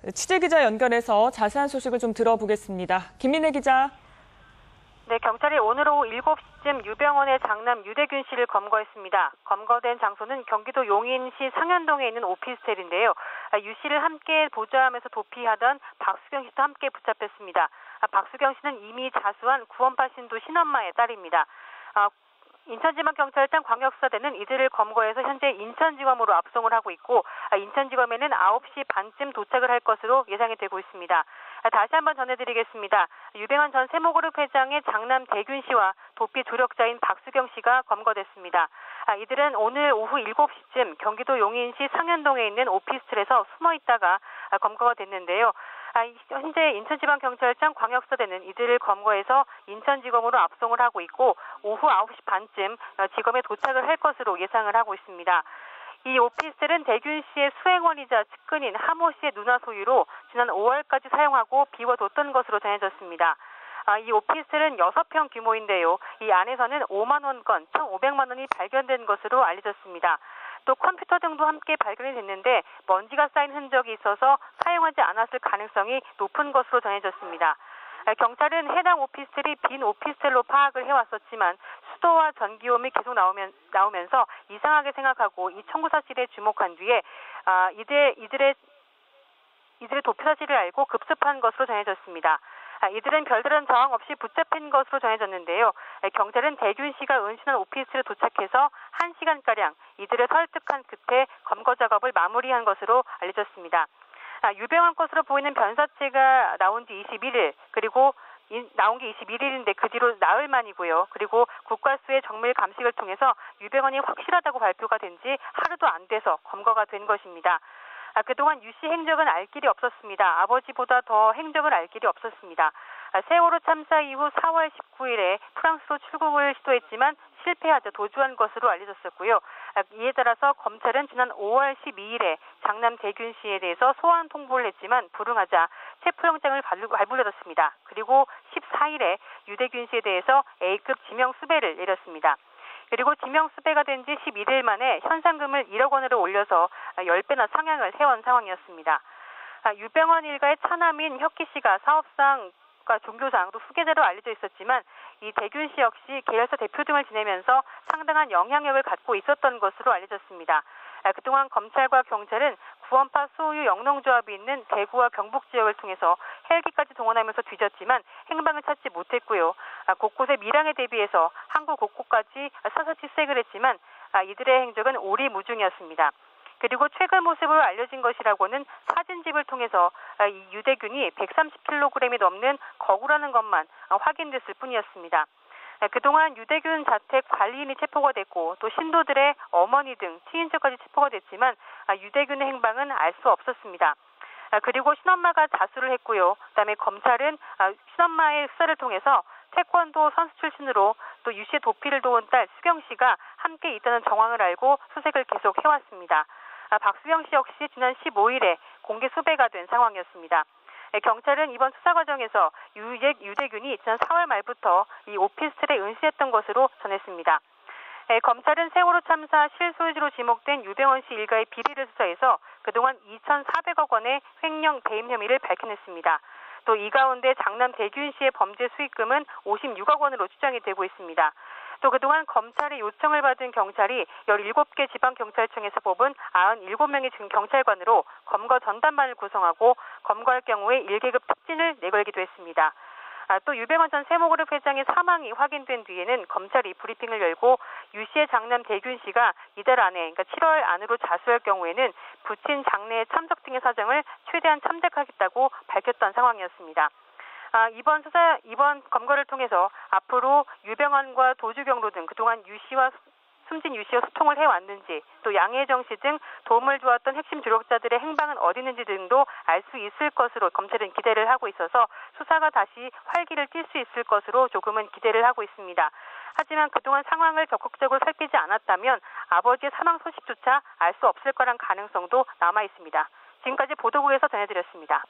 취재기자 연결해서 자세한 소식을 좀 들어보겠습니다. 김민혜 기자. 네, 경찰이 오늘 오후 7시쯤 유병원의 장남 유대균 씨를 검거했습니다. 검거된 장소는 경기도 용인시 상현동에 있는 오피스텔인데요. 유 씨를 함께 보좌하면서 도피하던 박수경 씨도 함께 붙잡혔습니다. 박수경 씨는 이미 자수한 구원파 신도 신엄마의 딸입니다. 인천지방경찰청 광역수사대는 이들을 검거해서 현재 인천지검으로 압송을 하고 있고, 인천지검에는 9시 반쯤 도착을 할 것으로 예상이 되고 있습니다. 다시 한번 전해드리겠습니다. 유병헌 전 세모그룹 회장의 장남 대균 씨와 도피 조력자인 박수경 씨가 검거됐습니다. 이들은 오늘 오후 7시쯤 경기도 용인시 상현동에 있는 오피스텔에서 숨어 있다가 검거가 됐는데요. 현재 인천지방경찰청 광역수사대는 이들을 검거해서 인천지검으로 압송을 하고 있고, 오후 9시 반쯤 지검에 도착을 할 것으로 예상을 하고 있습니다. 이 오피스텔은 대균 씨의 수행원이자 측근인 하모 씨의 누나 소유로 지난 5월까지 사용하고 비워뒀던 것으로 전해졌습니다. 이 오피스텔은 6평 규모인데요. 이 안에서는 5만 원권, 1,500만 원이 발견된 것으로 알려졌습니다. 또 컴퓨터 등도 함께 발견이 됐는데 먼지가 쌓인 흔적이 있어서 사용하지 않았을 가능성이 높은 것으로 전해졌습니다. 경찰은 해당 오피스텔이 빈 오피스텔로 파악을 해왔었지만 수도와 전기요금이 계속 나오면서 이상하게 생각하고 이 청구 사실에 주목한 뒤에 이들의 도피 사실을 알고 급습한 것으로 전해졌습니다. 이들은 별다른 저항 없이 붙잡힌 것으로 전해졌는데요. 경찰은 대균 씨가 은신한 오피스텔에 도착해서 1시간가량 이들을 설득한 끝에 검거 작업을 마무리한 것으로 알려졌습니다. 유병헌 것으로 보이는 변사체가 나온 지 21일, 그리고 나온 게 21일인데 그 뒤로 나흘 만이고요. 그리고 국과수의 정밀 감식을 통해서 유병헌이 확실하다고 발표가 된 지 하루도 안 돼서 검거가 된 것입니다. 그동안 유 씨 행적은 알 길이 없었습니다. 아버지보다 더 행적을 알 길이 없었습니다. 세월호 참사 이후 4월 19일에 프랑스로 출국을 시도했지만 실패하자 도주한 것으로 알려졌었고요. 이에 따라서 검찰은 지난 5월 12일에 장남 대균 씨에 대해서 소환 통보를 했지만 불응하자 체포영장을 발부받았습니다. 그리고 14일에 유대균 씨에 대해서 A급 지명수배를 내렸습니다. 그리고 지명수배가 된 지 11일 만에 현상금을 1억 원으로 올려서 10배나 상향을 해온 상황이었습니다. 유병헌 일가의 차남인 혁기 씨가 사업상과 종교상 또 후계자로 알려져 있었지만 이 대균 씨 역시 계열사 대표 등을 지내면서 상당한 영향력을 갖고 있었던 것으로 알려졌습니다. 그동안 검찰과 경찰은 구원파 소유 영농조합이 있는 대구와 경북 지역을 통해서 헬기까지 동원하면서 뒤졌지만 행방을 찾지 못했고요. 곳곳에 밀항에 대비해서 항구 곳곳까지 사사치색을 했지만 이들의 행적은 오리무중이었습니다. 그리고 최근 모습으로 알려진 것이라고는 사진집을 통해서 이 유대균이 130kg이 넘는 거구라는 것만 확인됐을 뿐이었습니다. 그동안 유대균 자택 관리인이 체포가 됐고 또 신도들의 어머니 등 친인척까지 체포가 됐지만 유대균의 행방은 알 수 없었습니다. 그리고 신엄마가 자수를 했고요. 그다음에 검찰은 신엄마의 수사를 통해서 태권도 선수 출신으로 또 유 씨의 도피를 도운 딸 수경 씨가 함께 있다는 정황을 알고 수색을 계속 해왔습니다. 박수경 씨 역시 지난 15일에 공개 수배가 된 상황이었습니다. 경찰은 이번 수사 과정에서 유대균이 지난 4월 말부터 이 오피스텔에 은신했던 것으로 전했습니다. 검찰은 세월호 참사 실소유주로 지목된 유병헌 씨 일가의 비리를 수사해서 그동안 2,400억 원의 횡령 배임 혐의를 밝혀냈습니다. 또 이 가운데 장남 대균 씨의 범죄 수익금은 56억 원으로 추정이 되고 있습니다. 또 그동안 검찰의 요청을 받은 경찰이 17개 지방경찰청에서 뽑은 97명의 경찰관으로 검거 전담반을 구성하고 검거할 경우에 1계급 특진을 내걸기도 했습니다. 또 유병헌 전 세모그룹 회장의 사망이 확인된 뒤에는 검찰이 브리핑을 열고 유 씨의 장남 대균 씨가 이달 안에, 그러니까 7월 안으로 자수할 경우에는 부친 장례에 참석 등의 사정을 최대한 참작하겠다고 밝혔던 상황이었습니다. 이번 검거를 통해서 앞으로 유병헌과 도주경로 등 그동안 숨진 유 씨와 소통을 해왔는지, 또 양혜정 씨 등 도움을 주었던 핵심 조력자들의 행방은 어디 있는지 등도 알 수 있을 것으로 검찰은 기대를 하고 있어서 수사가 다시 활기를 띨 수 있을 것으로 조금은 기대를 하고 있습니다. 하지만 그동안 상황을 적극적으로 살피지 않았다면 아버지의 사망 소식조차 알 수 없을 거란 가능성도 남아 있습니다. 지금까지 보도국에서 전해드렸습니다.